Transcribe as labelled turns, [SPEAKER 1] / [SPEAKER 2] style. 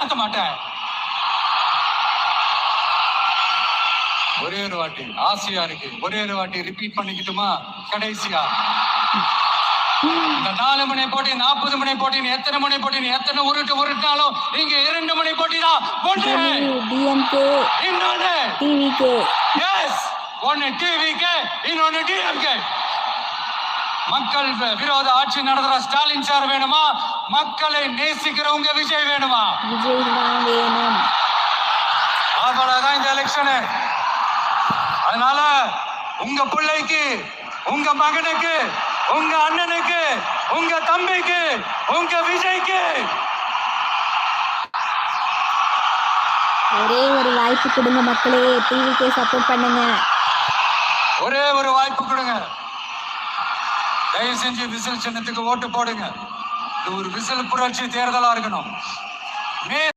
[SPEAKER 1] மாட்டேன். ஒரே ஒரு வாட்டி ஆசையா இருக்கு, ஒரே ஒரு வாட்டி ரிப்பீட் பண்ணிக்கிட்டுமா? கடைசியா இந்த 4 மணி போட்டி 40 மணி போட்டி எத்தனை மணி போட்டி எத்தனை உருட்டாலும் இங்க 2 மணி போட்டி தான். ஒன்று இன்னொன்னு எஸ், ஒன்னு டிவிக்கு, இன்னொன்னு டிஎம்கே. மக்கள் விரோத ஆட்சி நடத்துற ஸ்டாலின் சார் வேணுமா? மக்களை நேசிக்கிறவங்க விஜய் வேணுமா? அவ்வளவுதான் இந்த எலெக்ஷனு. அதனால உங்க பிள்ளைக்கு, உங்க மகனுக்கு, உங்க அண்ணனுக்கு, உங்க தம்பிக்கு, உங்க விஜய்க்கு
[SPEAKER 2] ஒரே ஒரு வாய்ப்பு கொடுங்க மக்களே. டிவிக்கு சப்போர்ட் பண்ணுங்க.
[SPEAKER 1] ஒரே ஒரு வாய்ப்பு கொடுங்க. தயவு செஞ்சு விசில் சின்னத்துக்கு ஓட்டு போடுங்க. இது ஒரு விசில் புரட்சி தேர்தலா இருக்கணும்.